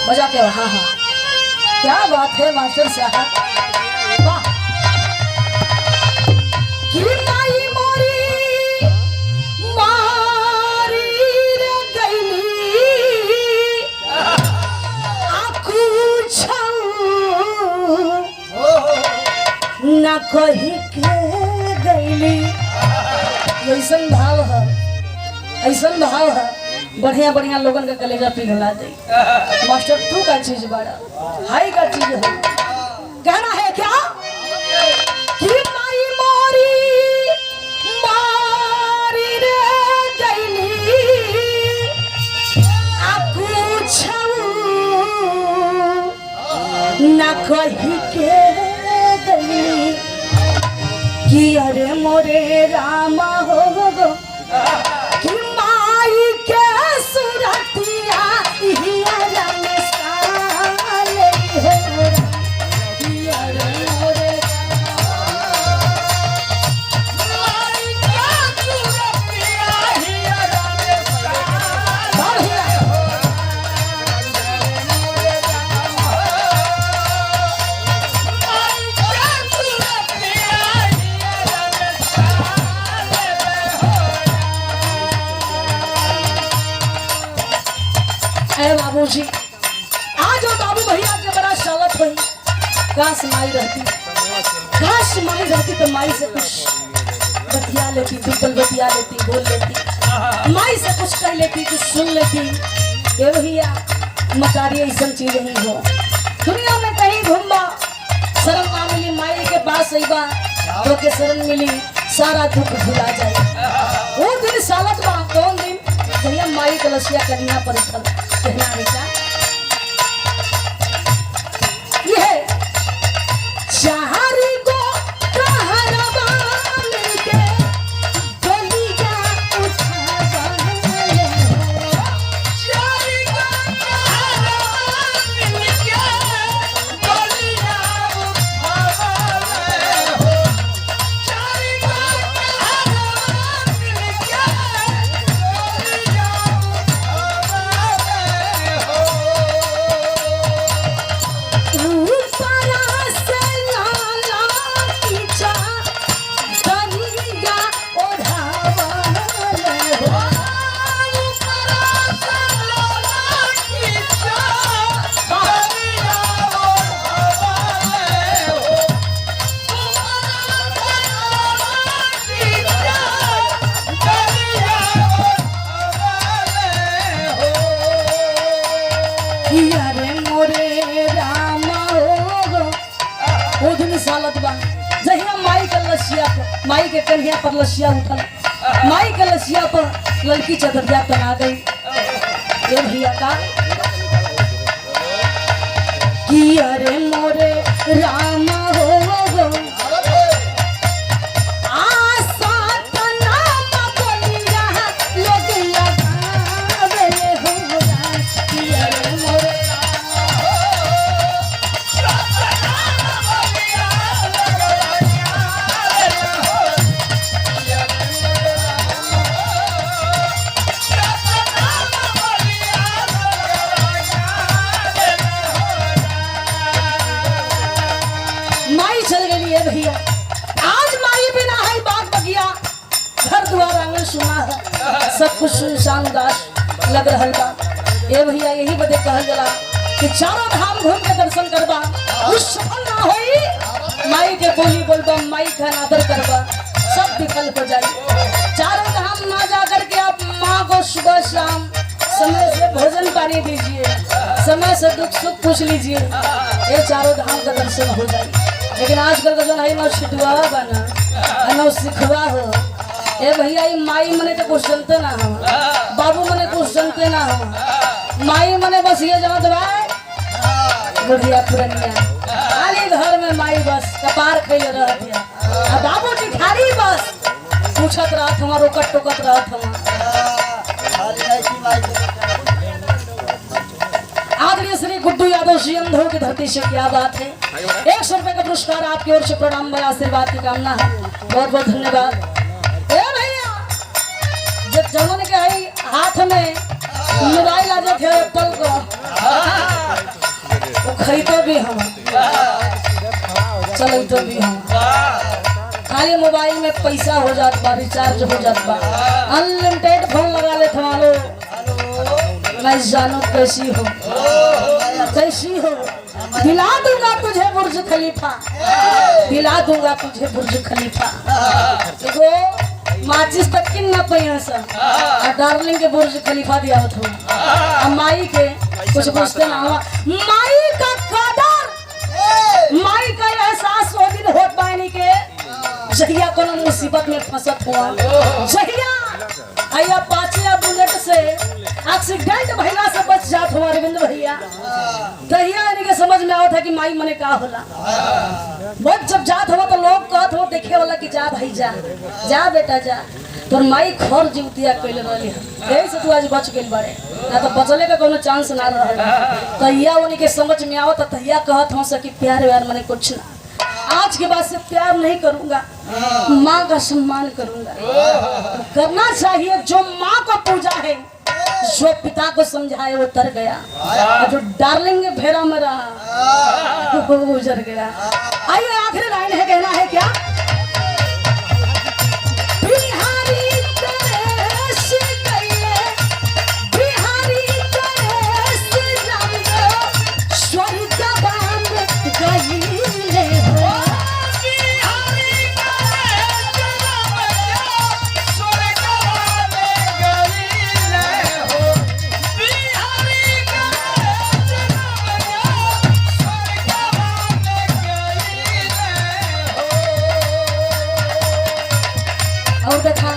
बजा के हाँ हाँ क्या बात है मास्टर साहब। वाह माई मोरी मारी रे गईली आखू छऊ न कही के गईली। ऐसन भाव है ऐसन भाव है बढ़िया बढ़िया लोगन का कलेजा पिघला दे। मास्टर तू का चीज बड़ा हाई का चीज है। कहना है क्या कि माई मोरी मारी रे गईली आकू छऊ न कही के गईली कि अरे मोरे रामा हो गो कि माई के सुरतिया हिया रंग साले हो कि अरे मोरे माई के सुरतिया हिया रंग साले हो बाबूजी आज और बाबू भैया के बड़ा स्वागत हुई। काश माई रहती तो माई से कुछ बतिया लेती, दुपल बतिया लेती, बोल लेती, माई से कुछ कह लेती, कुछ सुन लेती। ये भैया मकारी ऐसा चीज नहीं हो दुनिया में कहीं घूमबा शरण ना मिली, माई के पास अइबा तो के शरण मिली, सारा दुख भुला जाए। वो दिन सालत बा कौन दिन भैया माई कलसिया कन्या पर कहना है क्या ये चारी गो कहरवा मिलके गलिया उठावले चारी गो कहरवा मिलके गलिया उठावले हो चारी गो कहरवा मिलके गलिया माई के कन्हैया पर लसिया उठल, माई के लसिया पर लड़की चदरिया तना गई। ये भैया का कि अरे मोरे रामा हो गो आशा तना बोलिया लोग लगावे हो कि अरे मोरे भैया आज माई बिना है बात बगिया घर द्वार आंगन सुना है सब कुछ सुनसान उदास लग रहा बा। ये भैया यही बदे कहल जला कि चारों धाम घूम के दर्शन करबा कुछ सफल ना होई, माई के बोली बोलबा, माई का आदर करबा, सब विफल हो जाए। चारों धाम ना जा करके आप माँ को सुबह शाम समय से भोजन पानी दीजिए, समय से दुख सुख पूछ लीजिए, ये चारों धाम का दर्शन हो जाए। लेकिन आजकल का जो है ना छिटवा बना ना सिखवा हो। ए भैया ये माई मने तो कुछ जानते ना हो, बाबू मने कुछ जानते ना हो, माई मने बस ये जानत भाई बुढ़िया पुरनिया खाली घर में माई बस कपार खैले रहत है, बाबू जी खाली बस पूछत रहत हमार रोकत टोकत रहत हम। आदरणीय श्री गुड्डू यादव जी अंधों की धरती से क्या बात है। 100 रुपए का पुरस्कार आपकी ओर से प्रणाम आशीर्वाद की कामना है, बहुत बहुत धन्यवाद। ए भैया जब मोबाइल आ जाते है एप्पल का वो खरीदो भी हम चलो तो भी हम खाली मोबाइल में पैसा हो जात बा रिचार्ज हो जात बा अनलिमिटेड फोन लगा ले थमालो मैं जानो कैसी हो दिला दूंगा तुझे बुर्ज खलीफा दिला दूंगा तुझे बुर्ज खलीफा देखो माचिस तक किन ना पहिया सा डार्लिंग के बुर्ज खलीफा दिया हो माई के कुछ पूछते ना हुआ माई का कदर माई का एहसास वो दिन होत बानी के जहिया कोनो मुसीबत में फंसत हुआ जहिया आया पाचिया बुलेट से एक्सीडेंट भइला से बच जात हुआ अरविंद भैया तहिया इनके समझ में आवत है कि माई मने का होला बहुत जब जात हुआ तो लोग कहत हो देखे वाला कि जा भाई जा बेटा जा तोर माई खर जीवतिया कइले रहली यही से तू आज बच गेल बारे ना तो बचले का कोनो चांस ना रहल तहिया उनके समझ में आवत तहिया कहत हो सकी प्यार व्यार मने कुछ ना आज के बाद से प्यार नहीं करूंगा माँ का सम्मान करूंगा करना चाहिए जो माँ को पूजा है जो पिता को समझाए वो तर गया और जो डार्लिंग भेड़ा में रहा वो गुजर गया। आइए आखिरी लाइन है कहना है क्या और देखा